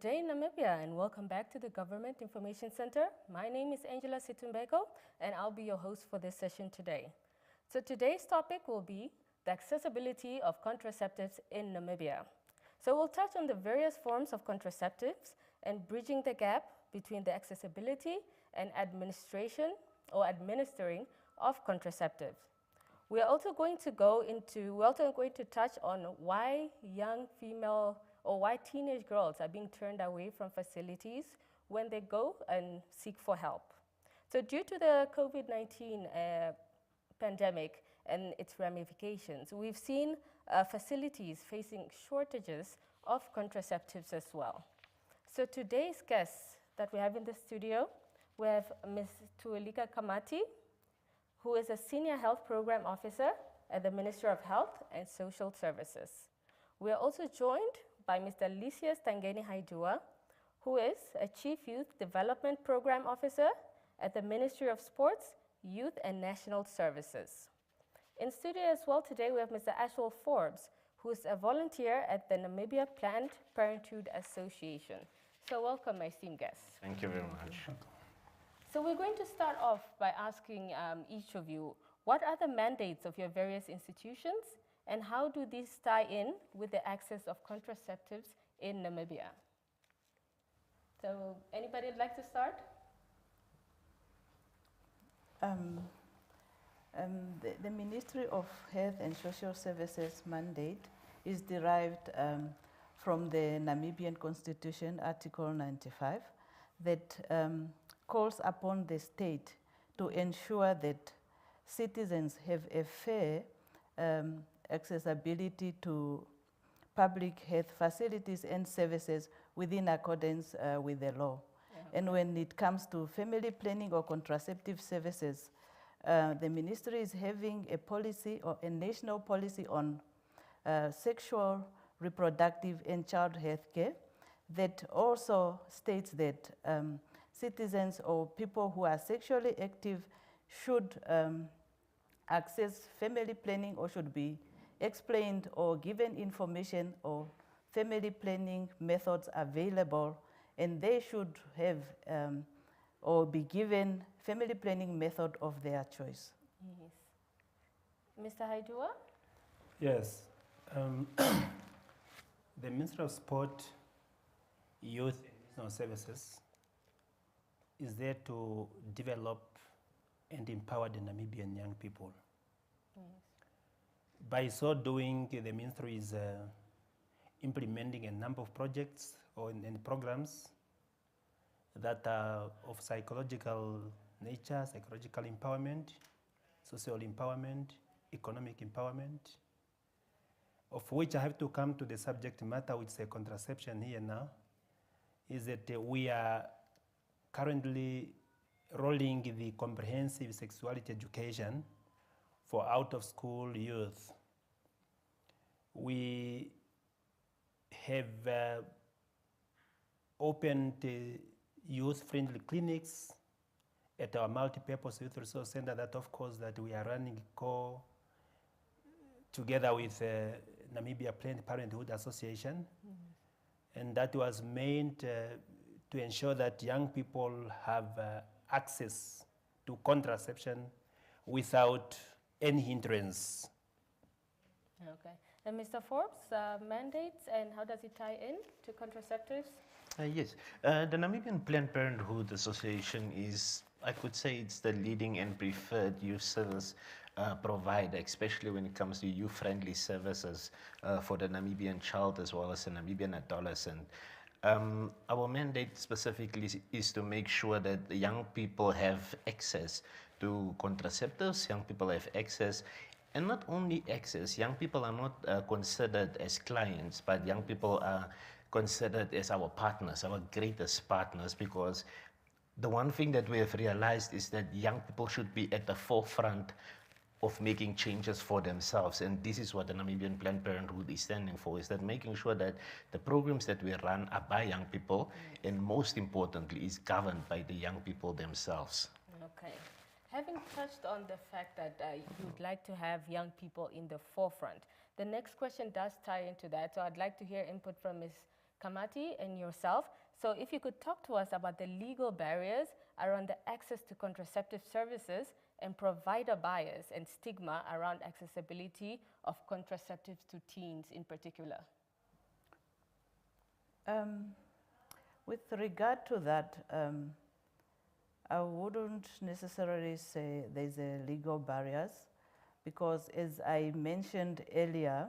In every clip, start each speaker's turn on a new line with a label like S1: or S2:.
S1: Good day, Namibia, and welcome back to the Government Information Center. My name is Angela Situmbeko, and I'll be your host for this session today. So today's topic will be the accessibility of contraceptives in Namibia. So we'll touch on the various forms of contraceptives and bridging the gap between the accessibility and administration or administering of contraceptives. We're also going to touch on why young female or why teenage girls are being turned away from facilities when they go and seek for help. So due to the COVID-19 pandemic and its ramifications, we've seen facilities facing shortages of contraceptives as well. So today's guests that we have in the studio, we have Ms. Tuelika Kamati, who is a Senior Health Program Officer at the Ministry of Health and Social Services. We are also joined by Mr. Lysias Tangeni Haidua, who is a Chief Youth Development Program Officer at the Ministry of Sports, Youth and National Services. In studio as well today, we have Mr. Ashwell Forbes, who is a volunteer at the Namibia Planned Parenthood Association. So welcome, my esteemed guests.
S2: Thank you very much.
S1: So we're going to start off by asking each of you, what are the mandates of your various institutions and how do these tie in with the access of contraceptives in Namibia? So anybody would like to start?
S3: The Ministry of Health and Social Services mandate is derived from the Namibian Constitution, Article 95, that calls upon the state to ensure that citizens have a fair accessibility to public health facilities and services within accordance with the law. Yeah. And when it comes to family planning or contraceptive services, the ministry is having a policy or a national policy on sexual, reproductive, and child health care that also states that citizens or people who are sexually active should access family planning or should be explained or given information or family planning methods available, and they should have or be given family planning method of their choice.
S1: Yes. Mr. Haidua?
S4: Yes. The Ministry of Sport, Youth and National Services is there to develop and empower the Namibian young people. Yes. By so doing, the ministry is implementing a number of projects and programs that are of psychological nature, psychological empowerment, social empowerment, economic empowerment, of which I have to come to the subject matter, which is a contraception here now, is that we are currently rolling the comprehensive sexuality education for out-of-school youth. We have opened youth-friendly clinics at our multi-purpose youth resource center that, of course, that we are running together with Namibia Planned Parenthood Association. Mm-hmm. And that was meant to ensure that young people have access to contraception without any hindrance.
S1: Okay. And Mr. Forbes, mandates and how does it tie in to contraceptives?
S2: Yes. The Namibian Planned Parenthood Association is, I could say, it's the leading and preferred youth service provider, especially when it comes to youth-friendly services for the Namibian child as well as the Namibian adolescent. Our mandate specifically is to make sure that the young people have access to contraceptives, young people have access, and not only access, young people are not considered as clients, but young people are considered as our partners, our greatest partners, because the one thing that we have realized is that young people should be at the forefront of making changes for themselves, and this is what the Namibian Planned Parenthood is standing for, is that making sure that the programs that we run are by young people, and most importantly is governed by the young people themselves.
S1: Okay. Having touched on the fact that you'd like to have young people in the forefront, the next question does tie into that, so I'd like to hear input from Ms. Kamati and yourself. So if you could talk to us about the legal barriers around the access to contraceptive services and provider bias and stigma around accessibility of contraceptives to teens in particular.
S3: With regard to that, I wouldn't necessarily say there's a legal barriers because as I mentioned earlier,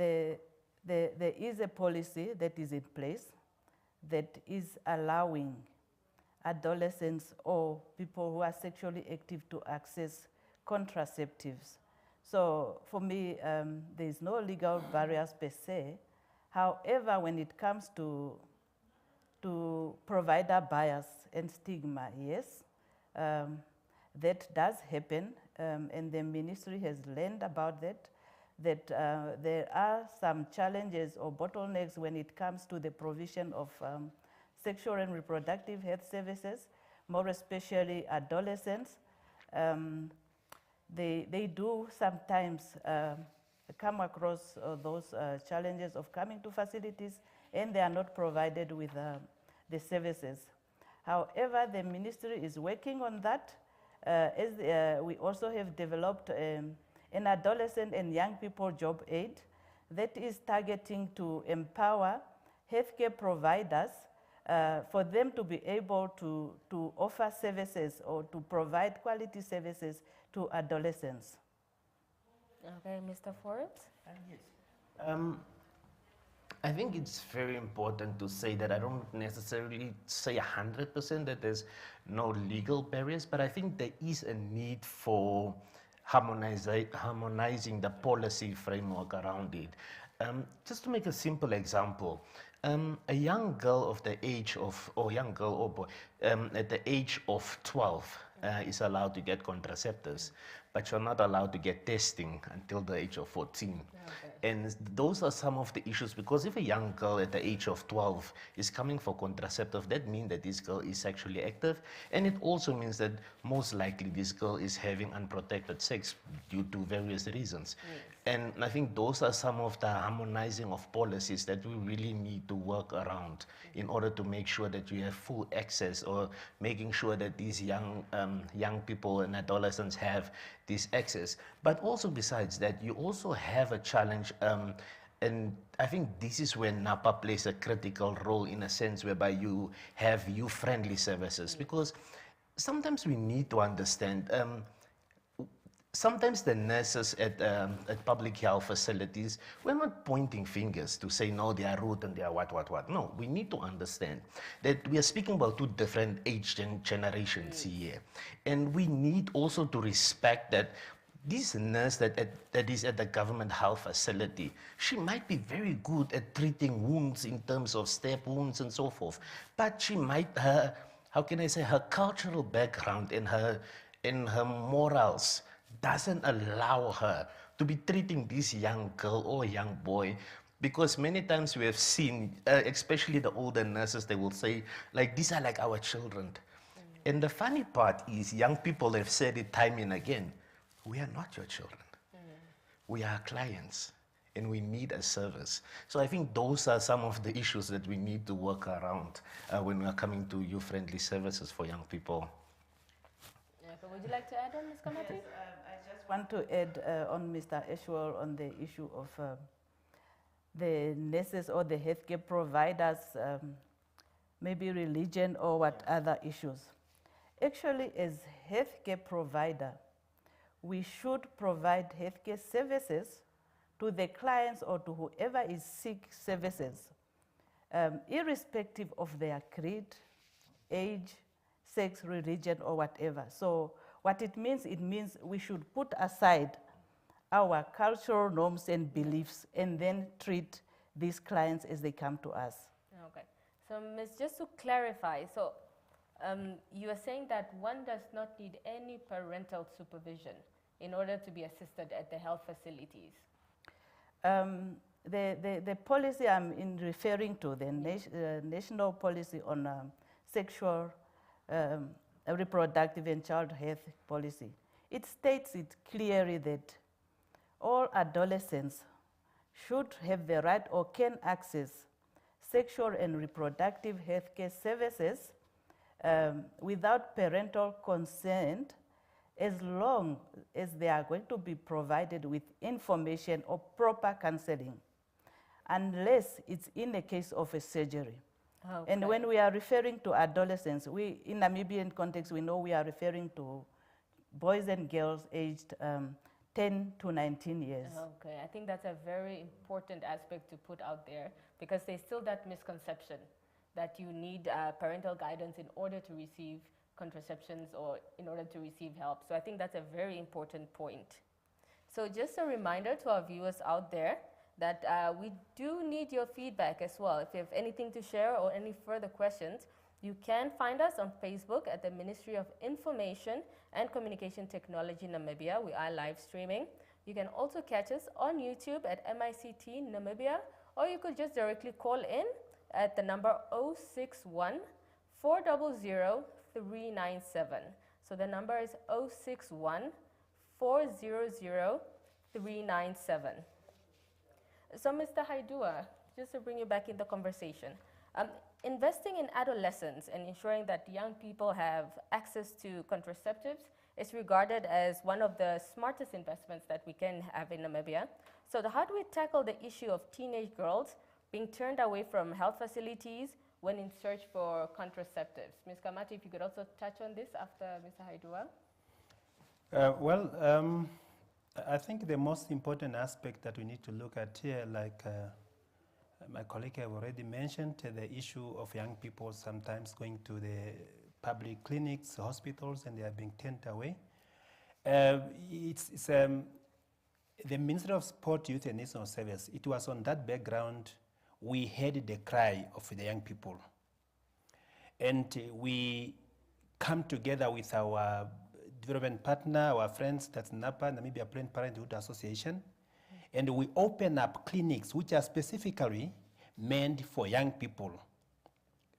S3: there is a policy that is in place that is allowing adolescents or people who are sexually active to access contraceptives. So for me, there is no legal barriers per se. However, when it comes to provider bias and stigma, yes, that does happen, and the ministry has learned about that, there are some challenges or bottlenecks when it comes to the provision of sexual and reproductive health services, more especially adolescents. They do sometimes come across those challenges of coming to facilities and they are not provided with the services. However, the ministry is working on that. We also have developed an adolescent and young people job aid that is targeting to empower healthcare providers for them to be able to offer services or to provide quality services to adolescents.
S1: Okay, Mr. Forbes?
S2: Yes. I think it's very important to say that I don't necessarily say 100% that there's no legal barriers, but I think there is a need for harmonizing the policy framework around it. Just to make a simple example, a young girl of the age of, or young girl or boy, at the age of 12 is allowed to get contraceptives, but you're not allowed to get testing until the age of 14. Okay. And those are some of the issues, because if a young girl at the age of 12 is coming for contraceptive, that means that this girl is sexually active, and it also means that most likely this girl is having unprotected sex due to various reasons. Yes. And I think those are some of the harmonizing of policies that we really need to work around in order to make sure that you have full access, or making sure that these young people and adolescents have this access. But also besides that, you also have a challenge, and I think this is where NAPA plays a critical role, in a sense whereby you have youth-friendly services, because sometimes we need to understand, sometimes the nurses at public health facilities, we're not pointing fingers to say, no, they are rude and they are what. No, we need to understand that we are speaking about two different age generations here. And we need also to respect that this nurse that is at the government health facility, she might be very good at treating wounds in terms of stab wounds and so forth, but she might, how can I say, her cultural background and her morals doesn't allow her to be treating this young girl or young boy, because many times we have seen, especially the older nurses, they will say, like, these are like our children. And the funny part is, young people have said it time and again, we are not your children. We are clients, and we need a service. So I think those are some of the issues that we need to work around when we are coming to youth-friendly services for young people.
S1: Would you like to add on, Ms. Kamati?
S3: Yes, I just want to add on Mr. Ashwell on the issue of the nurses or the healthcare providers, maybe religion or what other issues. Actually, as healthcare provider, we should provide healthcare services to the clients or to whoever is seek services, irrespective of their creed, age, sex, religion, or whatever. So what it means we should put aside our cultural norms and beliefs and then treat these clients as they come to us.
S1: Okay. So, Ms., just to clarify, so you are saying that one does not need any parental supervision in order to be assisted at the health facilities?
S3: The policy I'm referring to, the national policy on sexual, reproductive and child health policy, it states it clearly that all adolescents should have the right or can access sexual and reproductive healthcare services without parental consent, as long as they are going to be provided with information or proper counseling, unless it's in a case of a surgery.
S1: Okay.
S3: And when we are referring to adolescents, we, in Namibian context, we know we are referring to boys and girls aged 10 to 19 years.
S1: Okay, I think that's a very important aspect to put out there, because there's still that misconception that you need parental guidance in order to receive contraceptions or in order to receive help. So I think that's a very important point. So just a reminder to our viewers out there that we do need your feedback as well. If you have anything to share or any further questions, you can find us on Facebook at the Ministry of Information and Communication Technology Namibia. We are live streaming. You can also catch us on YouTube at MICT Namibia, or you could just directly call in at the number 061 400 397. So the number is 061 400 397. So Mr. Haidua, just to bring you back in the conversation, investing in adolescents and ensuring that young people have access to contraceptives is regarded as one of the smartest investments that we can have in Namibia. So how do we tackle the issue of teenage girls being turned away from health facilities when in search for contraceptives? Ms. Kamati, if you could also touch on this after Mr. Haidua.
S4: I think the most important aspect that we need to look at here, like my colleague have already mentioned, the issue of young people sometimes going to the public clinics, hospitals, and they are being turned away. The Ministry of Sport, Youth and National Service, it was on that background we heard the cry of the young people. And we come together with our development partner, our friends, that's NAPA, Namibia Planned Parenthood Association, and we open up clinics which are specifically meant for young people.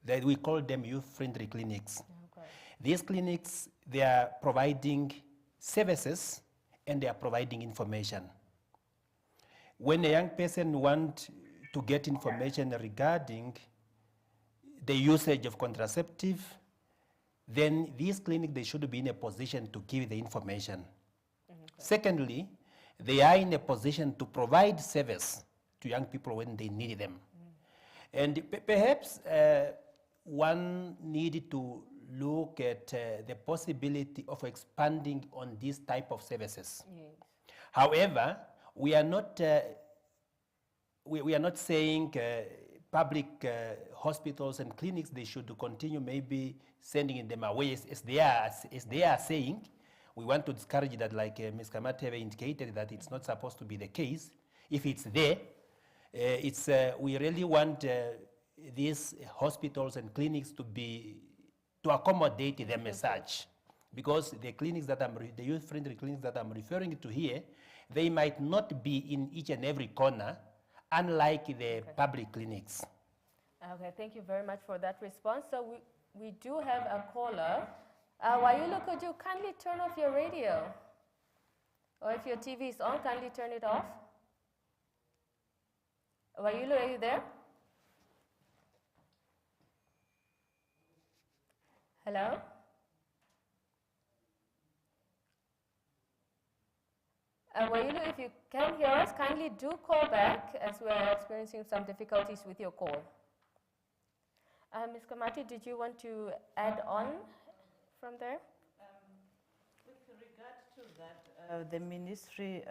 S4: That we call them youth-friendly clinics.
S1: Okay.
S4: These clinics, they are providing services and they are providing information. When a young person wants to get information regarding the usage of contraceptive, then these clinics, they should be in a position to give the information. Secondly, they are in a position to provide service to young people when they need them. And perhaps one needed to look at the possibility of expanding on these type of services.
S1: Yes.
S4: However, we are not saying public hospitals and clinics, they should continue maybe sending them away as they are saying. We want to discourage that, like Ms. Kamateve indicated, that it's not supposed to be the case. If it's there, we really want these hospitals and clinics to accommodate them as such. Because the clinics that the youth-friendly clinics that I'm referring to here, they might not be in each and every corner, unlike the public clinics.
S1: Okay, thank you very much for that response. So we do have a caller. Wayulu, could you kindly turn off your radio? Or if your TV is on, kindly turn it off. Wayulu, are you there? Hello? Wayulu, if you can hear us, kindly do call back, as we are experiencing some difficulties with your call. Ms. Kamati, did you want to add on from there?
S3: With regard to that, the ministry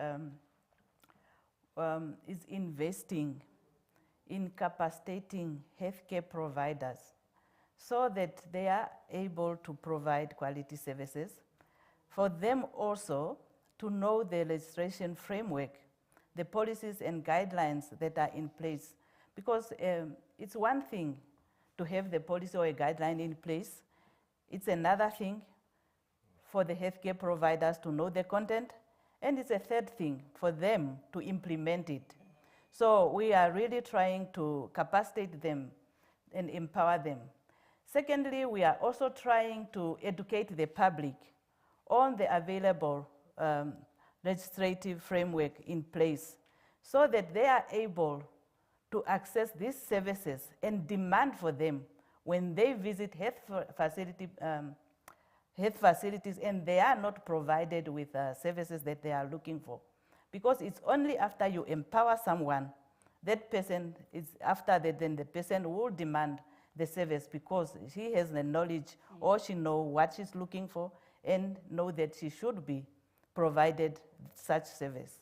S3: is investing in capacitating healthcare providers so that they are able to provide quality services. For them also to know the legislation framework, the policies and guidelines that are in place. Because it's one thing to have the policy or a guideline in place. It's another thing for the healthcare providers to know the content, and it's a third thing for them to implement it. So we are really trying to capacitate them and empower them. Secondly, we are also trying to educate the public on the available legislative framework in place so that they are able to access these services and demand for them when they visit health facilities and they are not provided with services that they are looking for. Because it's only after you empower someone, that person is after that, then the person will demand the service because she has the knowledge or she knows what she's looking for and know that she should be provided such service.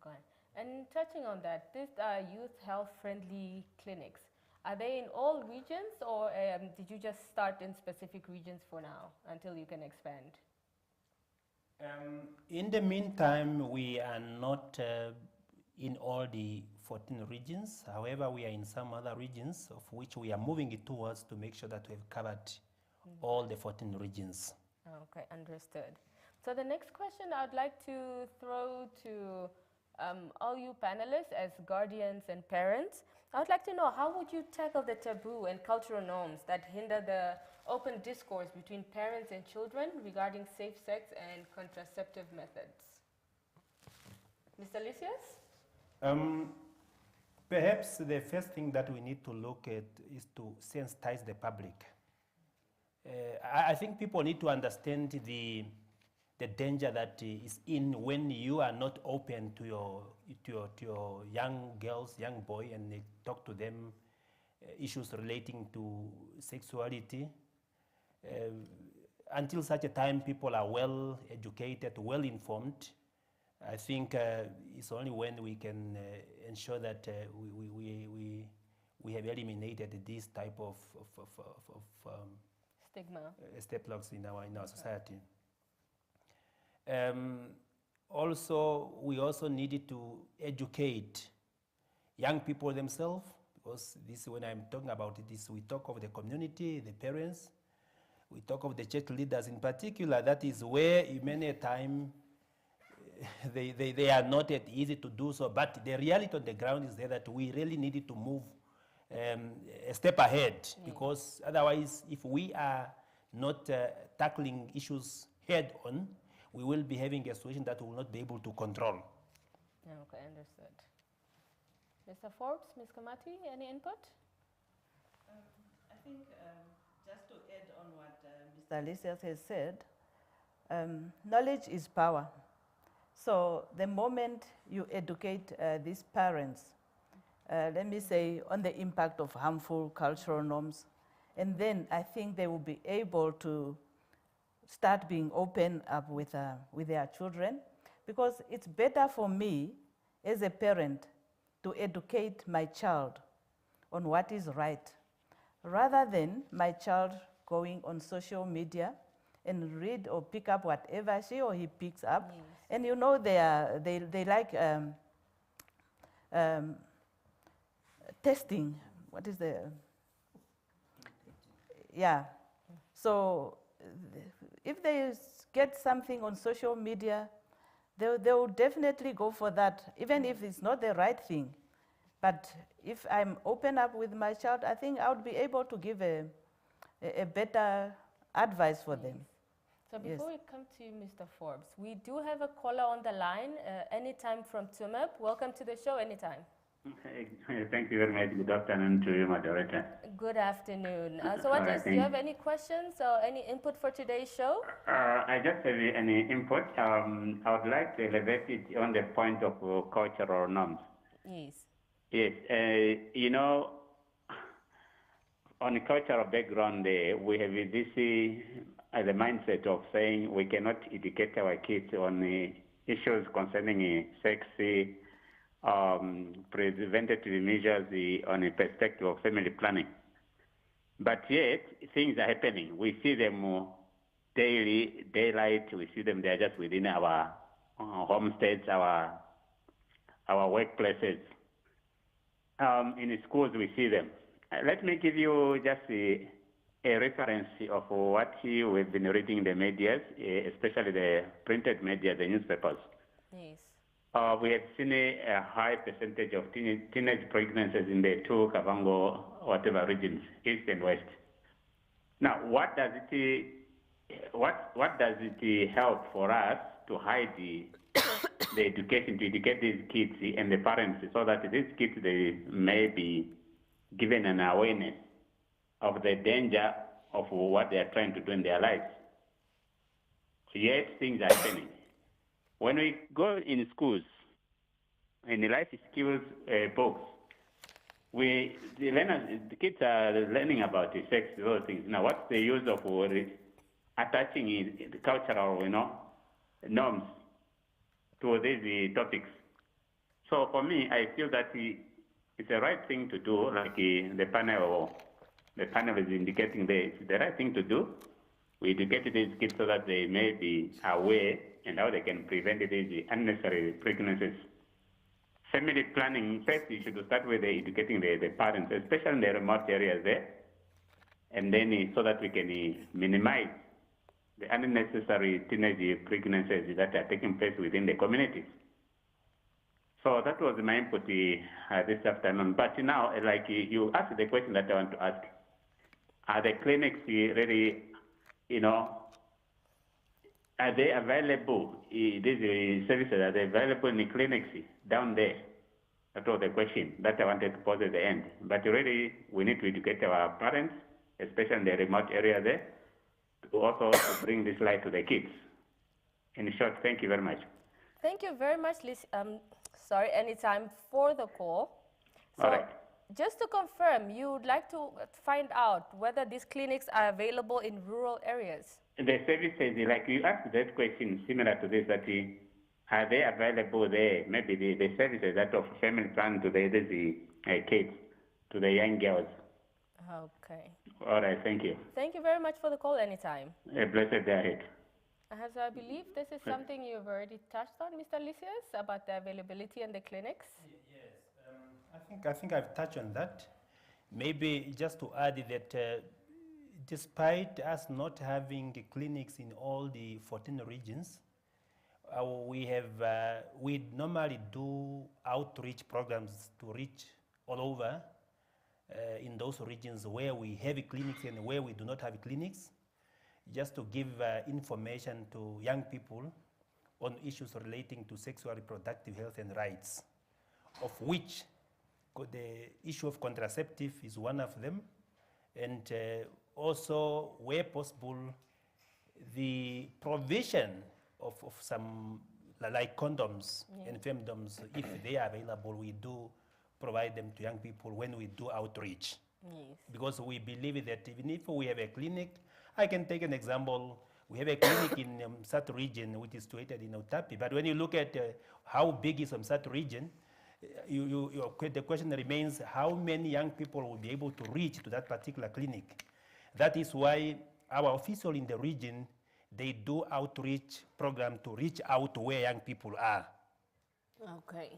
S1: Okay. And touching on that, these youth health friendly clinics, are they in all regions or did you just start in specific regions for now until you can expand?
S4: In the meantime, we are not in all the 14 regions. However, we are in some other regions of which we are moving it towards to make sure that we have covered all the 14 regions.
S1: Okay, understood. So the next question I'd like to throw to all you panelists as guardians and parents, I would like to know, how would you tackle the taboo and cultural norms that hinder the open discourse between parents and children regarding safe sex and contraceptive methods? Mr. Lysias?
S4: Perhaps the first thing that we need to look at is to sensitize the public. I think people need to understand the danger that is in when you are not open to your young girls, young boy, and talk to them issues relating to sexuality. Until such a time people are well educated, well informed, I think it's only when we can ensure that we have eliminated this type of
S1: Stigma.
S4: step-blocks in our society. Also, we also needed to educate young people themselves, because this, when I'm talking about this, we talk of the community, the parents, we talk of the church leaders in particular. That is where many a time they are not at easy to do so, but the reality on the ground is there that we really needed to move a step ahead, because otherwise, if we are not tackling issues head on, we will be having a situation that we will not be able to control.
S1: Okay, understood. Mr. Forbes, Ms. Kamati, any input?
S3: I think just to add on what Mr. Lysias has said, knowledge is power. So the moment you educate these parents, let me say, on the impact of harmful cultural norms, and then I think they will be able to start being open up with their children, because it's better for me as a parent to educate my child on what is right, rather than my child going on social media and read or pick up whatever she or he picks up.
S1: Yes.
S3: And you know they like testing. What is the... Yeah. So if they get something on social media, they will definitely go for that, even if it's not the right thing. But if I'm open up with my child, I think I would be able to give a better advice for them.
S1: So before we come to you, Mr. Forbes, we do have a caller on the line, anytime from Tumep. Welcome to the show, anytime.
S5: Thank you very much. Good afternoon to you, moderator.
S1: Good afternoon. So do you have any questions or any input for today's show?
S5: I just have any input. I would like to elevate it on the point of cultural norms.
S1: Yes.
S5: Yes. You know, on a cultural background, we have this the mindset of saying we cannot educate our kids on issues concerning sex, preventative measures on a perspective of family planning. But yet, things are happening. We see them daily, daylight. We see them. They are just within our homesteads, our workplaces. In schools, we see them. Let me give you just a reference of what we've been reading in the media, especially the printed media, the newspapers.
S1: Yes.
S5: We have seen a high percentage of teenage pregnancies in the two Kavango, whatever regions, east and west. Now, what does it help for us to hide the education to educate these kids and the parents so that these kids, they may be given an awareness of the danger of what they are trying to do in their lives. Yet things are happening. When we go in schools, in the life skills books, the kids are learning about the sex, those things. Now, what's the use of attaching the cultural, norms to these topics? So for me, I feel that it's the right thing to do, like the panel is indicating there. It's the right thing to do. We educate these kids so that they may be aware and how they can prevent these unnecessary pregnancies. Family planning, first you should start with educating the parents, especially in the remote areas there, and then so that we can minimize the unnecessary teenage pregnancies that are taking place within the communities. So that was my input this afternoon. But now, like you asked the question that I want to ask, are the clinics really, are they available? These services, are they available in the clinics down there? That was the question that I wanted to pose at the end. But really, we need to educate our parents, especially in the remote area there, to also to bring this light to the kids. In short, thank you very much.
S1: Thank you very much, Liz. Sorry, anytime for the call. So
S5: All right.
S1: just to confirm, you would like to find out whether these clinics are available in rural areas?
S5: The services, like you asked that question similar to this, that are they available there? Maybe the services that of family plan to the kids, to the young girls.
S1: Okay.
S5: All right, thank you.
S1: Thank you very much for the call anytime.
S5: A blessed day ahead.
S1: As I believe this is something you've already touched on, Mr. Lysias, about the availability in the clinics.
S4: Yes, I think I've touched on that. Maybe just to add that despite us not having clinics in all the 14 regions, we normally do outreach programs to reach all over in those regions where we have clinics and where we do not have clinics, just to give information to young people on issues relating to sexual reproductive health and rights, of which the issue of contraceptive is one of them, and also, where possible, the provision of some, like condoms and femdoms, if they are available, we do provide them to young people when we do outreach.
S1: Yes.
S4: Because we believe that even if we have a clinic, I can take an example. We have a clinic in Msat region, which is situated in Utapi. But when you look at how big is Msat region, the question remains how many young people will be able to reach to that particular clinic. That is why our officials in the region, they do outreach program to reach out to where young people are.
S1: Okay.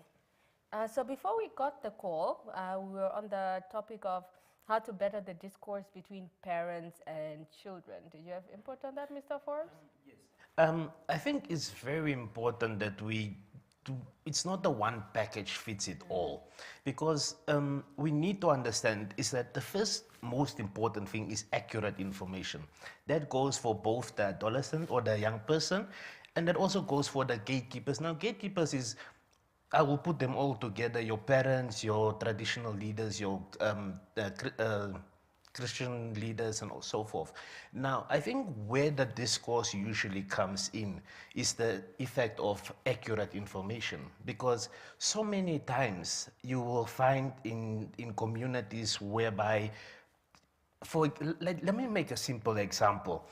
S1: So before we got the call, we were on the topic of how to better the discourse between parents and children. Did you have input on that, Mr. Forbes?
S2: Yes. I think it's very important that it's not the one package fits it all, because we need to understand is that the first most important thing is accurate information. That goes for both the adolescent or the young person, and that also goes for the gatekeepers. Now, gatekeepers is, I will put them all together, your parents, your traditional leaders, your Christian leaders, and so forth. Now, I think where the discourse usually comes in is the effect of accurate information, because so many times you will find in communities whereby, let me make a simple example.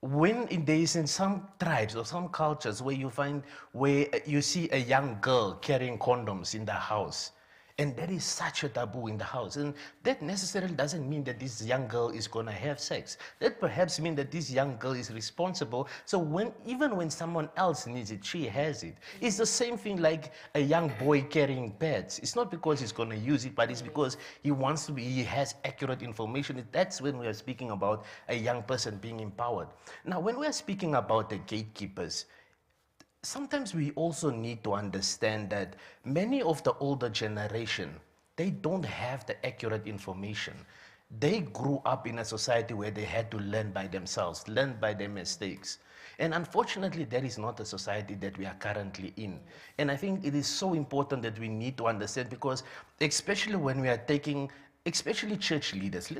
S2: When there is in some tribes or some cultures where you see a young girl carrying condoms in the house, and there is such a taboo in the house, and that necessarily doesn't mean that this young girl is going to have sex. That perhaps means that this young girl is responsible, so even when someone else needs it, she has it. It's the same thing like a young boy carrying pads. It's not because he's going to use it, but it's because he has accurate information. That's when we are speaking about a young person being empowered. Now, when we are speaking about the gatekeepers, sometimes we also need to understand that many of the older generation, they don't have the accurate information. They grew up in a society where they had to learn by themselves, learn by their mistakes. And unfortunately, that is not the society that we are currently in. And I think it is so important that we need to understand, because especially when we are taking, especially church leaders,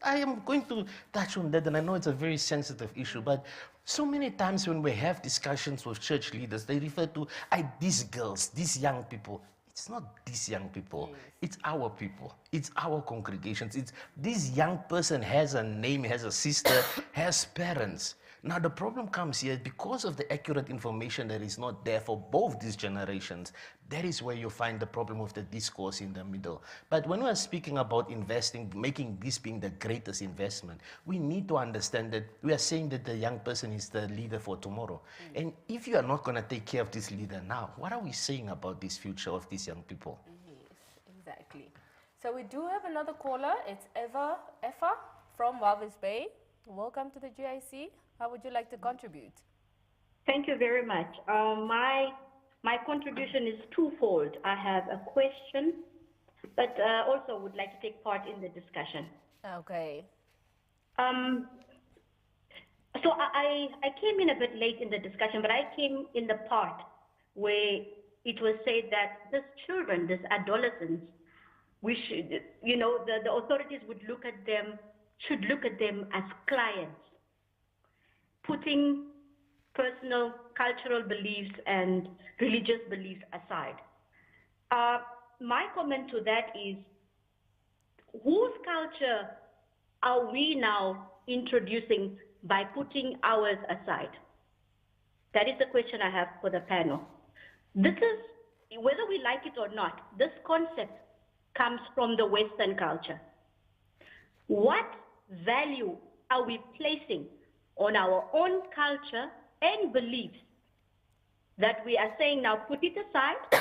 S2: I am going to touch on that, and I know it's a very sensitive issue, but so many times when we have discussions with church leaders, they refer to these girls, these young people. It's not these young people.
S1: Yes.
S2: It's our people. It's our congregations. It's this young person has a name, has a sister, has parents. Now the problem comes here because of the accurate information that is not there for both these generations. That is where you find the problem with the discourse in the middle. But when we are speaking about investing, making this being the greatest investment, we need to understand that we are saying that the young person is the leader for tomorrow. And if you are not going to take care of this leader now, what are we saying about this future of these young people?
S1: Yes, exactly. So we do have another caller. It's Effa from Walvis Bay. Welcome to the GIC. How would you like to contribute?
S6: Thank you very much. My contribution is twofold. I have a question, but also would like to take part in the discussion.
S1: Okay.
S6: So I came in a bit late in the discussion, but I came in the part where it was said that these children, these adolescents, we should, the authorities should look at them as clients, putting personal cultural beliefs and religious beliefs aside. My comment to that is, whose culture are we now introducing by putting ours aside? That is the question I have for the panel. This is, whether we like it or not, this concept comes from the Western culture. What value are we placing on our own culture and beliefs that we are saying now put it aside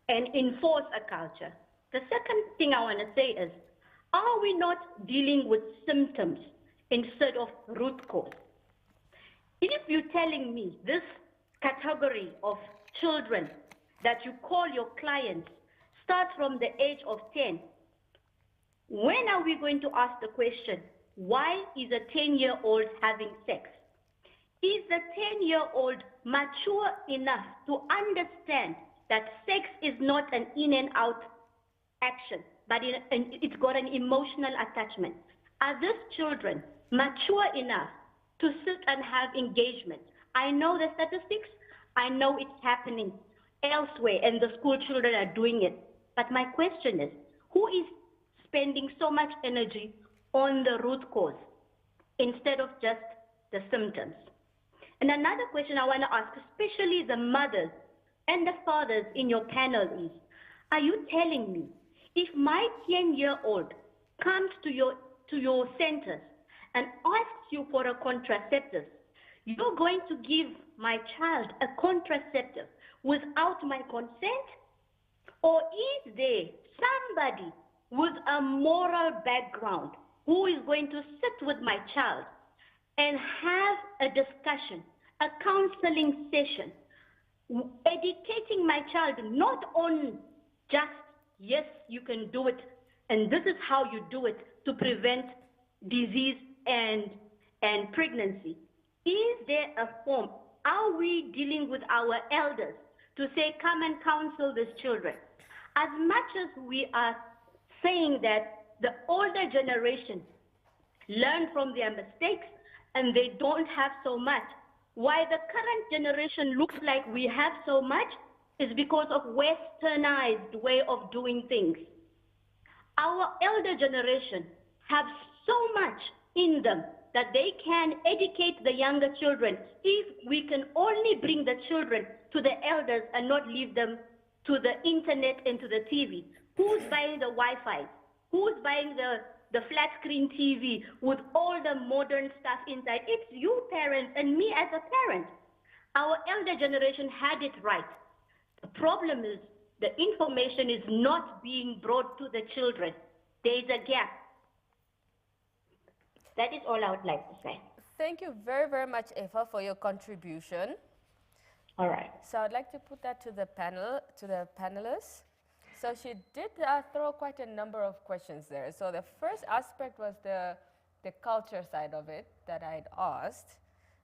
S6: and enforce a culture? The second thing I want to say is, are we not dealing with symptoms instead of root cause? If you're telling me this category of children that you call your clients starts from the age of 10, when are we going to ask the question, why is a 10-year-old having sex? Is the 10-year-old mature enough to understand that sex is not an in and out action, but it's got an emotional attachment? Are these children mature enough to sit and have engagement? I know the statistics. I know it's happening elsewhere, and the school children are doing it. But my question is, who is spending so much energy on the root cause instead of just the symptoms? And another question I want to ask, especially the mothers and the fathers in your panel, is, are you telling me if my 10-year-old comes to your centers and asks you for a contraceptive, you're going to give my child a contraceptive without my consent? Or is there somebody with a moral background who is going to sit with my child and have a discussion, a counseling session, educating my child not on just, yes, you can do it, and this is how you do it to prevent disease and pregnancy? Is there a form? Are we dealing with our elders to say, come and counsel these children? As much as we are saying that the older generation learn from their mistakes and they don't have so much, why the current generation looks like we have so much is because of westernized way of doing things. Our elder generation have so much in them that they can educate the younger children if we can only bring the children to the elders and not leave them to the internet and to the TV. Who's buying the Wi-Fi? Who's buying the flat screen TV with all the modern stuff inside? It's you parents and me as a parent. Our elder generation had it right. The problem is the information is not being brought to the children. There is a gap. That is all I would like to say.
S1: Thank you very, very much, Effa, for your contribution.
S6: All right.
S1: So I'd like to put that to the panel, to the panelists. So she did throw quite a number of questions there. So the first aspect was the culture side of it that I'd asked.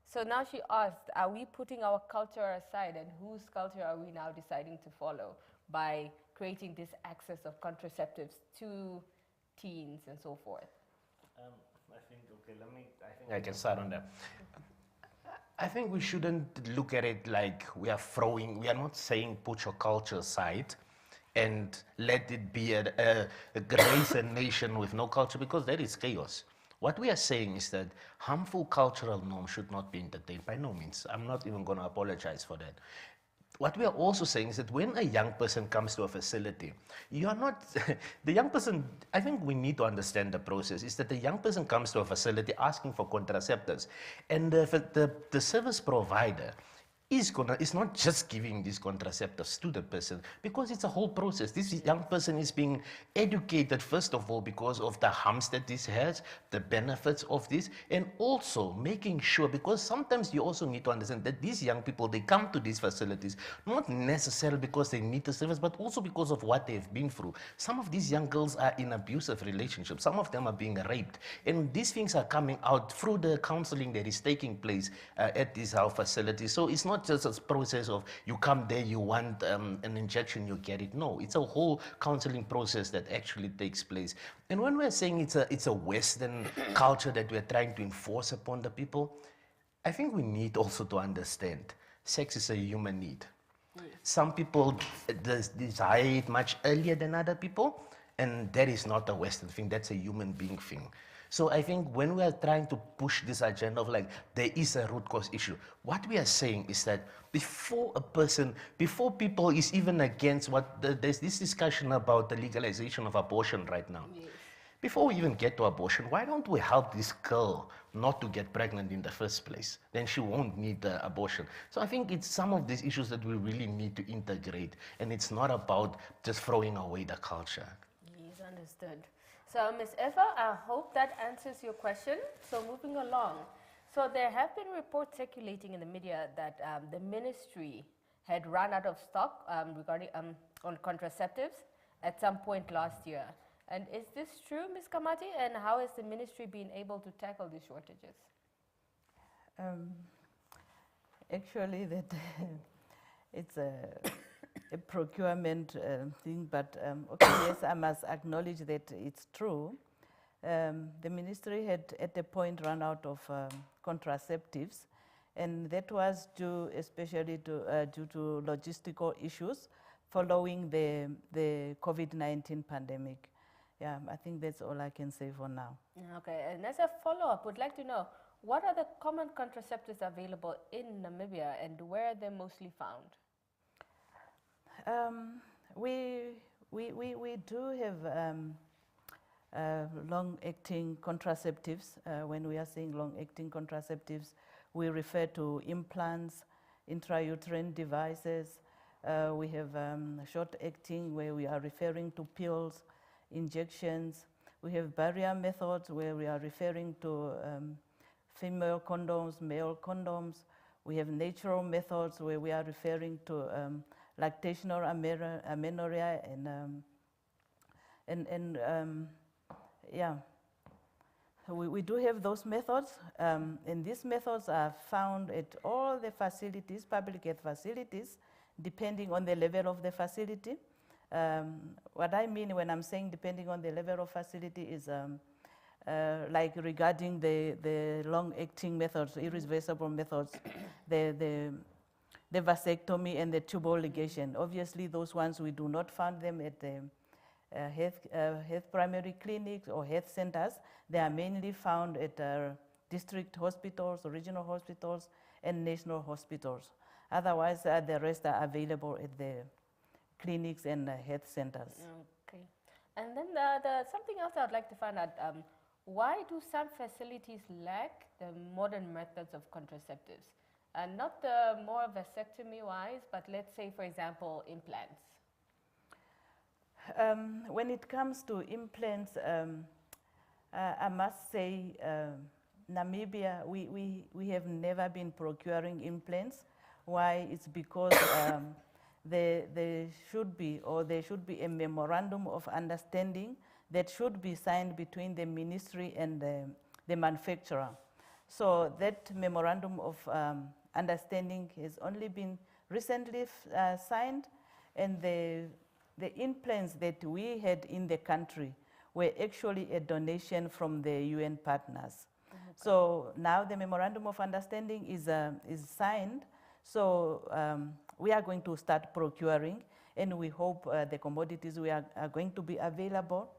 S1: So now she asked, are we putting our culture aside, and whose culture are we now deciding to follow by creating this access of contraceptives to teens and so forth?
S2: I think, okay, I think I can start on that. I think we shouldn't look at it like we are not saying put your culture aside and let it be a race and nation with no culture, because that is chaos. What we are saying is that harmful cultural norms should not be entertained, by no means. I'm not even going to apologize for that. What we are also saying is that when a young person comes to a facility, you are not, the young person, I think we need to understand the process, is that the young person comes to a facility asking for contraceptives, and the service provider is not just giving these contraceptives to the person, because it's a whole process. This young person is being educated, first of all, because of the harms that this has, the benefits of this, and also making sure, because sometimes you also need to understand that these young people, they come to these facilities not necessarily because they need the service, but also because of what they've been through. Some of these young girls are in abusive relationships. Some of them are being raped, and these things are coming out through the counseling that is taking place at these health facilities. So it's not just a process of you come there, you want an injection, you get it. No, it's a whole counseling process that actually takes place. And when we're saying it's a Western culture that we're trying to enforce upon the people, I think we need also to understand sex is a human need. Some people desire it much earlier than other people, and that is not a Western thing, that's a human being thing. So I think when we are trying to push this agenda of like, there is a root cause issue, what we are saying is that before people is even against there's this discussion about the legalization of abortion right now. Yes. Before we even get to abortion, why don't we help this girl not to get pregnant in the first place? Then she won't need the abortion. So I think it's some of these issues that we really need to integrate, and it's not about just throwing away the culture.
S1: Yes, understood. So, Ms. Eva, I hope that answers your question. So, moving along. So, there have been reports circulating in the media that the ministry had run out of stock regarding on contraceptives at some point last year. And is this true, Ms. Kamati? And how has the ministry been able to tackle these shortages?
S3: Actually, that it's a procurement thing, but okay, yes, I must acknowledge that it's true. The ministry had at a point run out of contraceptives, and that was due especially due to logistical issues following the COVID-19 pandemic. Yeah, I think that's all I can say for now.
S1: Okay, and as a follow-up, would like to know, what are the common contraceptives available in Namibia, and where are they mostly found?
S3: We do have long-acting contraceptives. When we are saying long-acting contraceptives, we refer to implants, intrauterine devices. We have short-acting, where we are referring to pills, injections. We have barrier methods, where we are referring to female condoms, male condoms. We have natural methods, where we are referring to lactational amenorrhea and yeah. We do have those methods, and these methods are found at all the facilities, public health facilities, depending on the level of the facility. What I mean when I'm saying depending on the level of facility is like regarding the long-acting methods, irreversible methods, the vasectomy and the tubal ligation. Obviously, those ones we do not find them at the health primary clinics or health centers. They are mainly found at district hospitals, regional hospitals, and national hospitals. Otherwise, the rest are available at the clinics and health centers.
S1: Okay. And then something else I would like to find out, why do some facilities lack the modern methods of contraceptives? And not the more vasectomy-wise, but let's say, for example, implants.
S3: When it comes to implants, I must say, Namibia, we have never been procuring implants. Why? It's because there should be a memorandum of understanding that should be signed between the ministry and the manufacturer. So that memorandum of understanding has only been recently signed, and the implants that we had in the country were actually a donation from the UN partners. Okay. So now the memorandum of understanding is signed, so we are going to start procuring, and we hope the commodities are going to be available.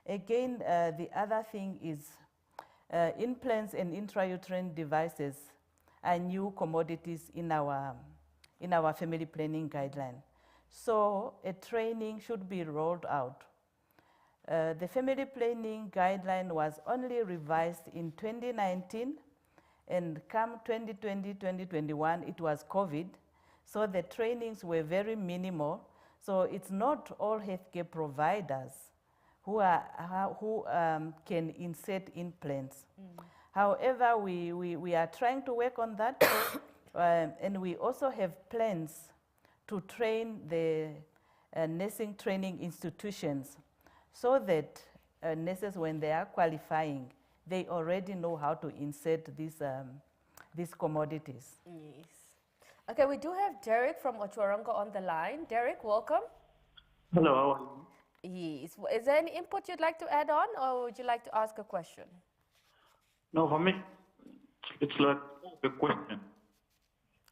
S3: Again, the other thing is implants and intrauterine devices are new commodities in our family planning guideline. So a training should be rolled out. The family planning guideline was only revised in 2019, and come 2020, 2021, it was COVID. So the trainings were very minimal. So it's not all healthcare providers who can insert implants. However, we are trying to work on that, and we also have plans to train the nursing training institutions so that nurses, when they are qualifying, they already know how to insert these commodities.
S1: Yes. Okay, we do have Derek from Ochuarongo on the line. Derek, welcome.
S7: Hello, how are you?
S1: Yes. Is there any input you'd like to add on, or would you like to ask a question?
S7: No, for me, it's like a question.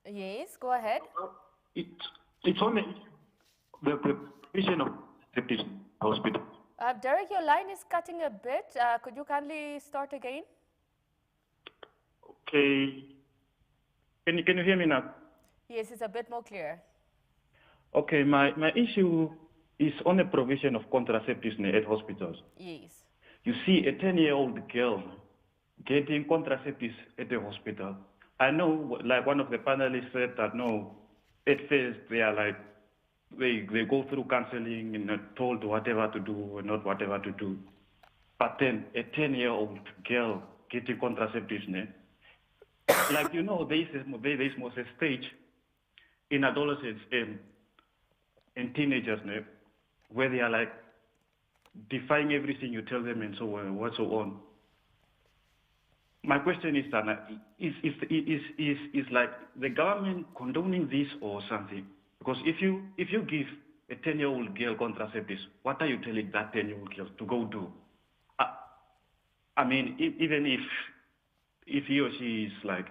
S1: Yes, go ahead.
S7: It's only the provision of this hospital.
S1: Derek, your line is cutting a bit. Could you kindly start again?
S7: Okay. Can you hear me now?
S1: Yes, it's a bit more clear.
S7: Okay, my issue is on the provision of contraceptives at hospitals.
S1: Yes.
S7: You see a 10-year-old girl getting contraceptives at the hospital. I know, like one of the panelists said that no, at first they are like, they go through counseling and are told whatever to do and not whatever to do. But then a 10-year-old girl getting contraceptives, like, you know, there is most a stage in adolescents and teenagers where they are like defying everything you tell them and so on and so on. My question is that is like the government condoning this or something? Because if you give a 10-year-old girl contraceptives, what are you telling that 10-year-old girl to go do? I mean, even if he or she is like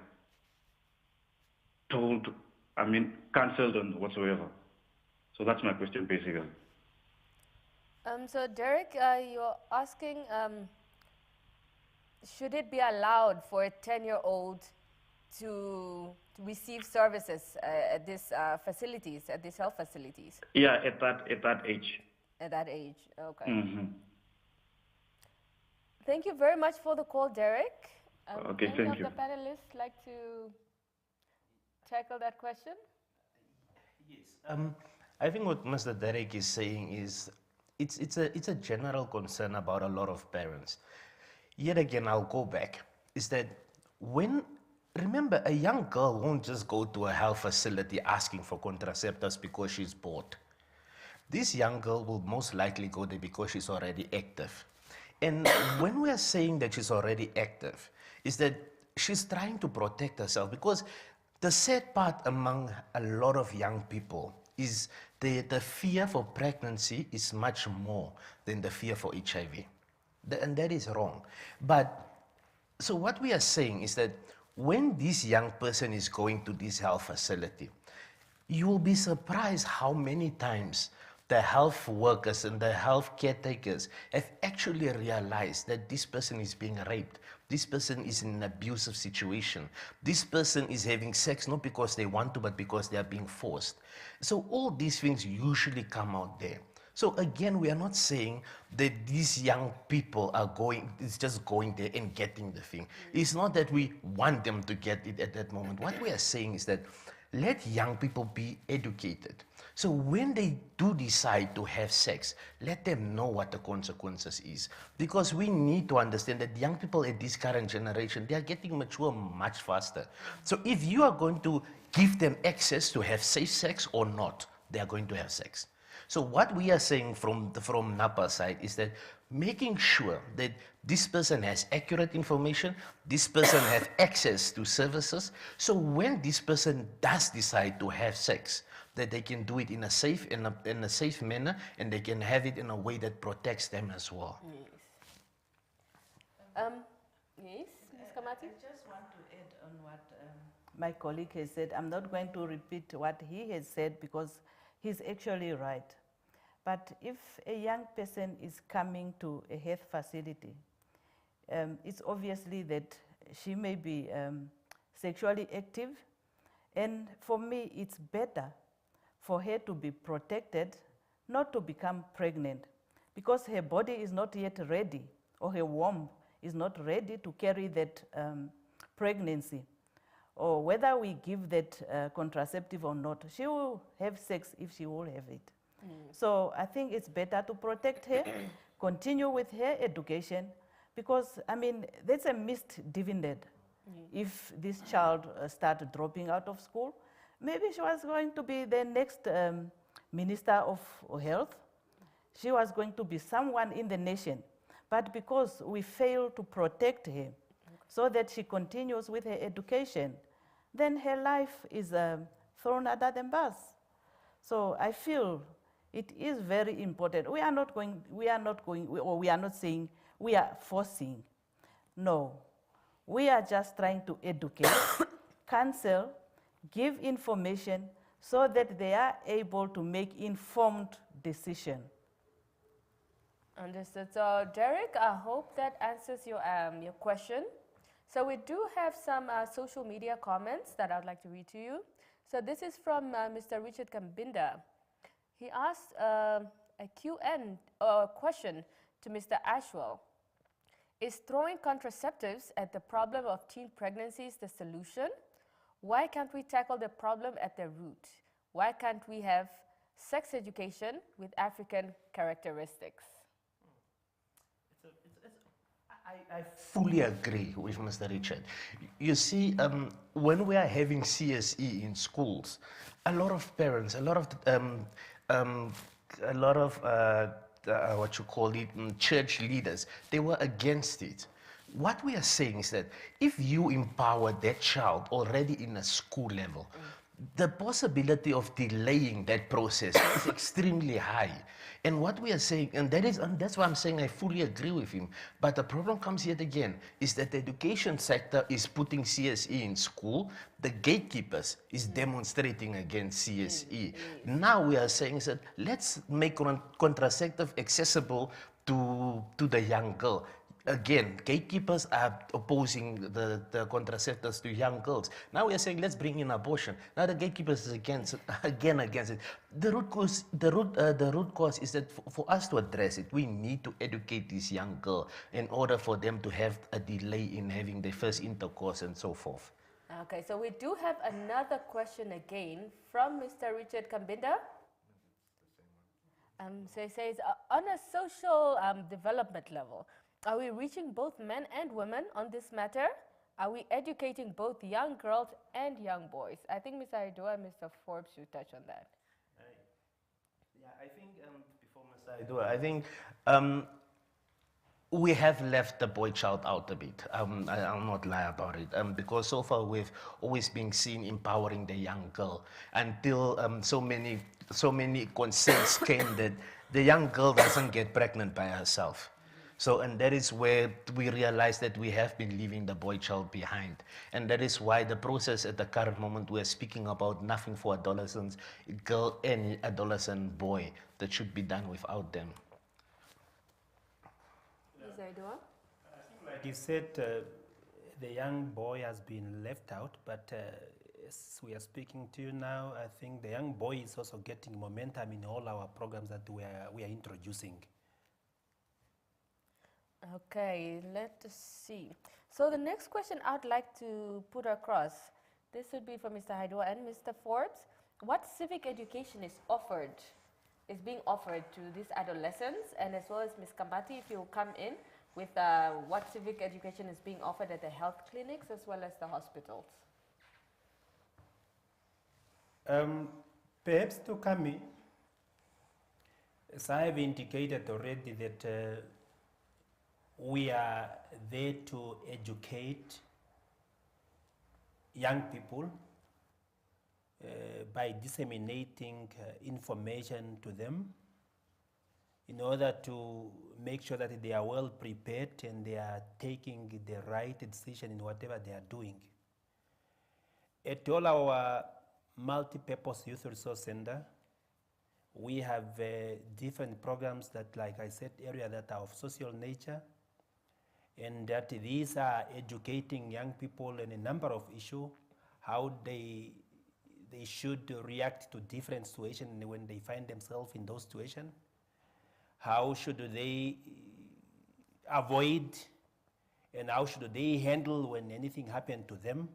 S7: told, I mean, cancelled and whatsoever. So that's my question, basically.
S1: So Derek, you're asking, should it be allowed for a 10-year-old to receive services at these facilities, at these health facilities?
S7: Yeah, at that age.
S1: At that age, okay.
S7: Mm-hmm.
S1: Thank you very much for the call, Derek.
S7: Okay, thank you.
S1: Any of the panelists like to tackle that question?
S2: Yes. I think what Mr. Derek is saying is it's a general concern about a lot of parents. Yet again, I'll go back, is that remember, a young girl won't just go to a health facility asking for contraceptives because she's bored. This young girl will most likely go there because she's already active. And when we are saying that she's already active, is that she's trying to protect herself, because the sad part among a lot of young people is the fear for pregnancy is much more than the fear for HIV. And that is wrong. But, so what we are saying is that when this young person is going to this health facility, you will be surprised how many times the health workers and the health caretakers have actually realized that this person is being raped. This person is in an abusive situation. This person is having sex not because they want to, but because they are being forced. So all these things usually come out there. So again, we are not saying that these young people are just going there and getting the thing. It's not that we want them to get it at that moment. What we are saying is that let young people be educated. So when they do decide to have sex, let them know what the consequences is. Because we need to understand that young people at this current generation, they are getting mature much faster. So if you are going to give them access to have safe sex or not, they are going to have sex. So what we are saying from NAPA's side is that making sure that this person has accurate information, this person has access to services, so when this person does decide to have sex, that they can do it in a safe manner, and they can have it in a way that protects them as well.
S1: Yes. Yes, Ms. Kamati?
S3: I just want to add on what my colleague has said. I'm not going to repeat what he has said because he's actually right. But if a young person is coming to a health facility, it's obviously that she may be sexually active. And for me, it's better for her to be protected, not to become pregnant, because her body is not yet ready, or her womb is not ready to carry that pregnancy. Or whether we give that contraceptive or not, she will have sex if she will have it. So I think it's better to protect her, continue with her education, because, I mean, that's a missed dividend. If this child started dropping out of school, maybe she was going to be the next Minister of Health. She was going to be someone in the nation. But because we fail to protect her so that she continues with her education, then her life is thrown under the bus. So I feel it is very important. We are not saying we are forcing. No, we are just trying to educate, counsel, give information so that they are able to make informed decisions.
S1: Understood. So, Derek, I hope that answers your question. So we do have some social media comments that I'd like to read to you. So this is from Mr. Richard Kambinda. He asked a question to Mr. Ashwell. Is throwing contraceptives at the problem of teen pregnancies the solution? Why can't we tackle the problem at the root? Why can't we have sex education with African characteristics?
S2: I fully agree with Mr. Richard. You see, when we are having CSE in schools, a lot of parents, a lot of what you call it, church leaders, they were against it. What we are saying is that if you empower that child already in a school level, the possibility of delaying that process is extremely high. And what we are saying, and that's why I'm saying I fully agree with him. But the problem comes yet again, is that the education sector is putting CSE in school. The gatekeepers is demonstrating against CSE. Now we are saying that let's make contraceptive accessible to the young girl. Again, gatekeepers are opposing the contraceptives to young girls. Now we are saying let's bring in abortion. Now the gatekeepers is against it. The root cause is that for us to address it, we need to educate this young girl in order for them to have a delay in having their first intercourse and so forth.
S1: Okay, so we do have another question again from Mr. Richard Kambinda. So he says, on a social development level, are we reaching both men and women on this matter? Are we educating both young girls and young boys? I think Mr. Aidua and Mr. Forbes should touch on that.
S2: Yeah, I think before Mr. Aidua, I think we have left the boy child out a bit. I'll not lie about it. Because so far we've always been seen empowering the young girl until so many concerns came that the young girl doesn't get pregnant by herself. So, and that is where we realize that we have been leaving the boy child behind. And that is why the process at the current moment, we're speaking about nothing for adolescents, girl and adolescent boy, that should be done without them.
S4: Like you said, the young boy has been left out, but as we are speaking to you now, I think the young boy is also getting momentum in all our programs that we are introducing.
S1: Okay, let us see. So the next question I'd like to put across, this would be for Mr. Haidua and Mr. Forbes. What civic education is being offered to these adolescents, and as well as Ms. Kambati, if you come in with what civic education is being offered at the health clinics as well as the hospitals?
S4: Perhaps to come, as I have indicated already, that we are there to educate young people by disseminating information to them in order to make sure that they are well prepared and they are taking the right decision in whatever they are doing. At all our multi-purpose youth resource center, we have different programs that, like I said earlier, that are of social nature, and that these are educating young people in a number of issues, how they should react to different situations when they find themselves in those situations, how should they avoid, and how should they handle when anything happened to them.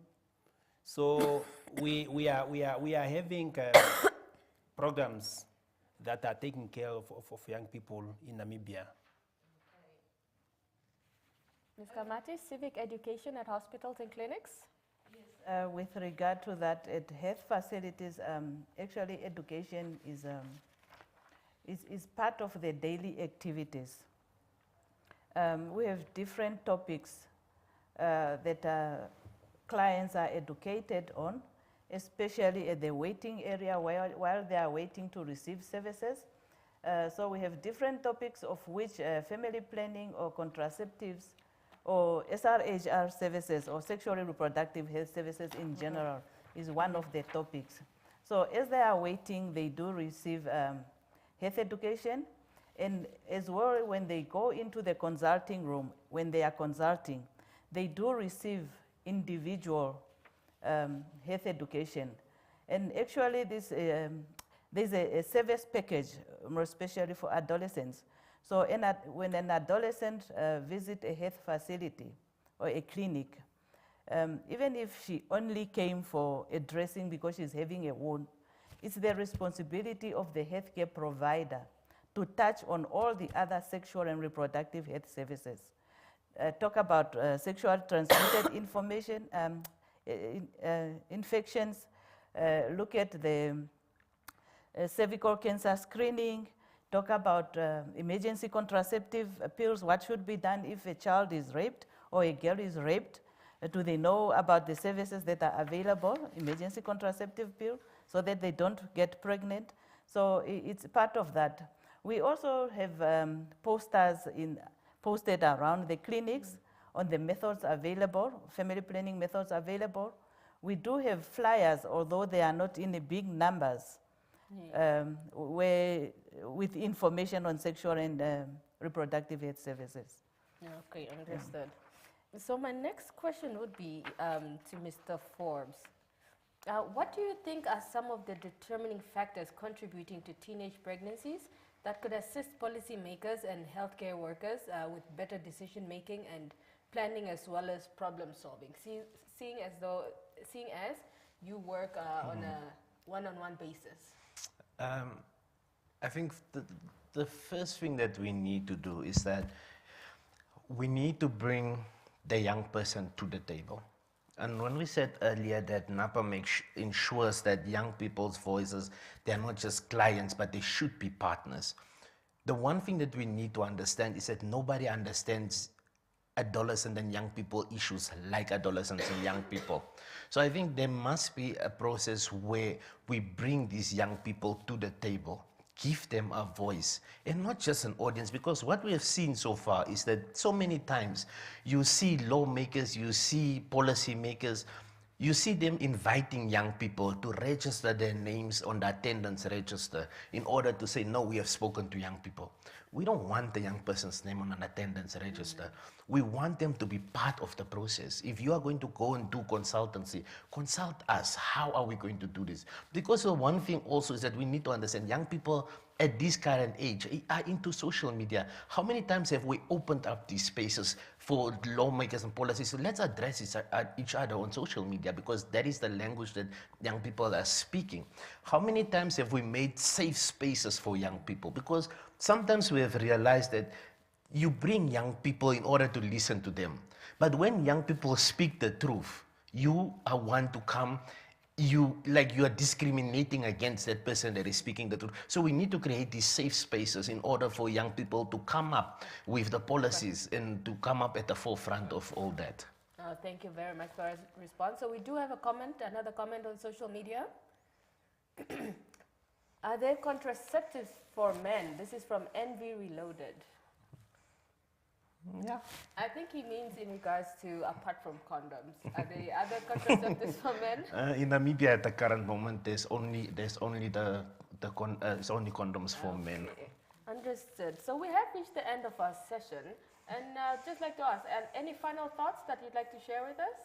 S4: So we are having programs that are taking care of young people in Namibia.
S1: Ms. Kamati, civic education at hospitals and clinics?
S3: Yes, with regard to that, at health facilities, actually education is part of the daily activities. We have different topics that clients are educated on, especially at the waiting area while they are waiting to receive services. So we have different topics, of which family planning or contraceptives or SRHR services or sexually reproductive health services in general is one of the topics. So as they are waiting, they do receive health education, and as well when they go into the consulting room, when they are consulting, they do receive individual health education. And actually this, there's a service package, more especially for adolescents. So when an adolescent visits a health facility or a clinic, even if she only came for a dressing because she's having a wound, it's the responsibility of the healthcare provider to touch on all the other sexual and reproductive health services. Talk about sexual transmitted infections, look at the cervical cancer screening, talk about emergency contraceptive pills, what should be done if a child is raped or a girl is raped. Do they know about the services that are available, emergency contraceptive pill, so that they don't get pregnant? So it's part of that. We also have posters posted around the clinics on the methods available, family planning methods available. We do have flyers, although they are not in the big numbers, with information on sexual and reproductive health services.
S1: Okay, understood. So my next question would be to Mr. Forbes. What do you think are some of the determining factors contributing to teenage pregnancies that could assist policymakers and healthcare workers with better decision making and planning, as well as problem solving? Seeing as you work on a one-on-one basis.
S2: I think the first thing that we need to do is that we need to bring the young person to the table. And when we said earlier that NAPA ensures that young people's voices, they're not just clients, but they should be partners. The one thing that we need to understand is that nobody understands adolescent and young people issues like adolescents and young people. So I think there must be a process where we bring these young people to the table, give them a voice, and not just an audience, because what we have seen so far is that so many times you see lawmakers, you see policymakers, you see them inviting young people to register their names on the attendance register in order to say, no, we have spoken to young people. We don't want the young person's name on an attendance register. We want them to be part of the process. If you are going to go and do consultancy, consult us. How are we going to do this? Because the one thing also is that we need to understand young people at this current age are into social media. How many times have we opened up these spaces for lawmakers and policies? So let's address each other on social media, because that is the language that young people are speaking. How many times have we made safe spaces for young people? Because sometimes we have realized that you bring young people in order to listen to them. But when young people speak the truth, you are one to come you are discriminating against that person that is speaking the truth. So we need to create these safe spaces in order for young people to come up with the policies and to come up at the forefront of all that.
S1: Thank you very much for your response. So we do have a comment, another comment on social media. Are there contraceptives for men? This is from Envy Reloaded.
S2: Yeah.
S1: I think he means in regards to apart from condoms. Are there other contraceptives for men?
S2: In Namibia at the current moment, there's only it's only condoms for men.
S1: Understood. So we have reached the end of our session, and just like to ask, any final thoughts that you'd like to share with
S3: us?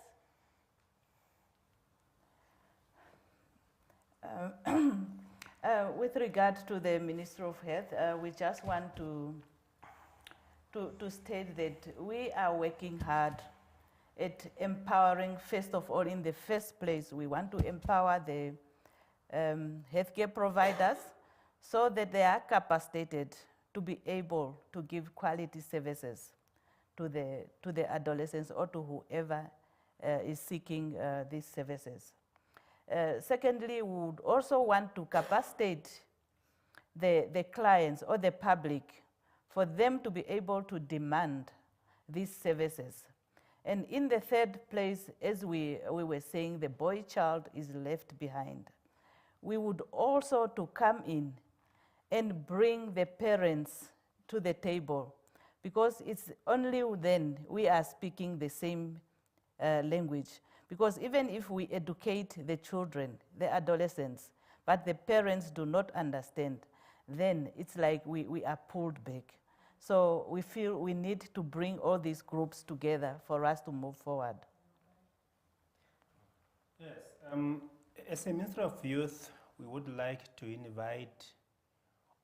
S3: With regard to the Ministry of Health, we just want to state that we are working hard at empowering, first of all, in the first place, we want to empower the healthcare providers so that they are capacitated to be able to give quality services to the adolescents or to whoever is seeking these services. Secondly, we would also want to capacitate the clients or the public for them to be able to demand these services. And in the third place, as we were saying, the boy child is left behind. We would also to come in and bring the parents to the table, because it's only then we are speaking the same language. Because even if we educate the children, the adolescents, but the parents do not understand, then it's like we are pulled back. So we feel we need to bring all these groups together for us to move forward.
S4: Yes. As a Minister of Youth, we would like to invite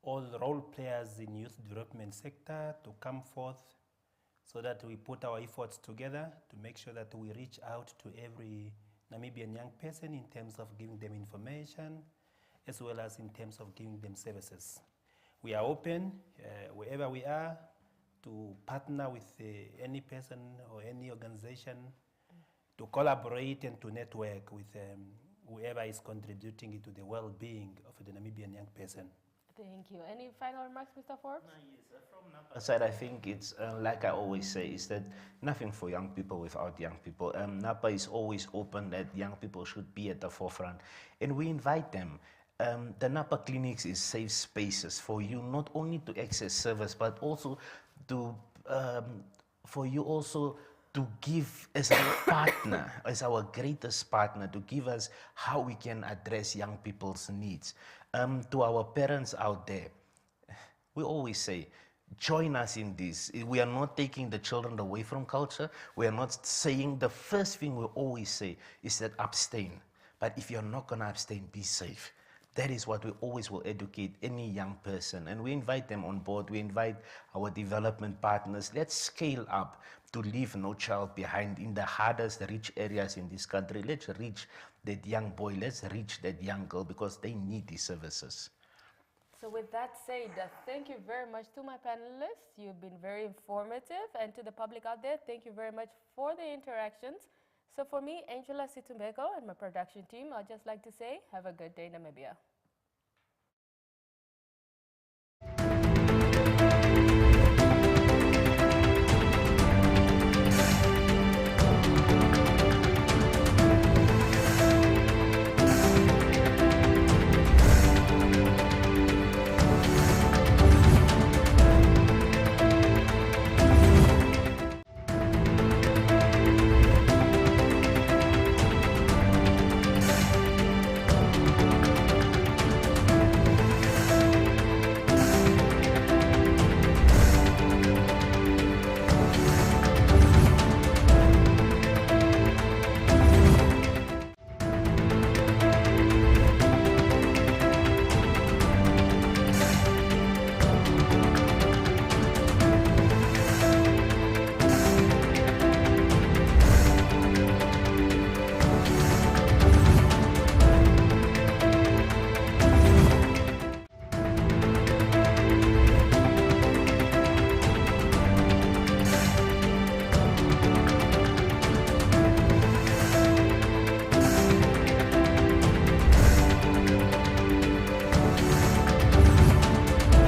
S4: all the role players in youth development sector to come forth so that we put our efforts together to make sure that we reach out to every Namibian young person in terms of giving them information, as well as in terms of giving them services. We are open, wherever we are, to partner with any person or any organization to collaborate and to network with whoever is contributing to the well-being of the Namibian young person.
S1: Thank you. Any final remarks, Mr. Forbes?
S2: Yes, from NAPA side, I think it's, like I always say, is that nothing for young people without young people. NAPA is always open that young people should be at the forefront, and we invite them. The NAPA clinics is safe spaces for you not only to access service, but also to, for you also to give as our partner, as our greatest partner, to give us how we can address young people's needs. To our parents out there, we always say, join us in this. We are not taking the children away from culture. We are not saying, the first thing we always say is that abstain. But if you're not going to abstain, be safe. That is what we always will educate any young person. And we invite them on board. We invite our development partners. Let's scale up to leave no child behind in the hardest rich areas in this country. Let's reach that young boy. Let's reach that young girl, because they need these services.
S1: So with that said, thank you very much to my panelists. You've been very informative. And to the public out there, thank you very much for the interactions. So for me, Angela Situmbeko and my production team, I'd just like to say, have a good day, Namibia.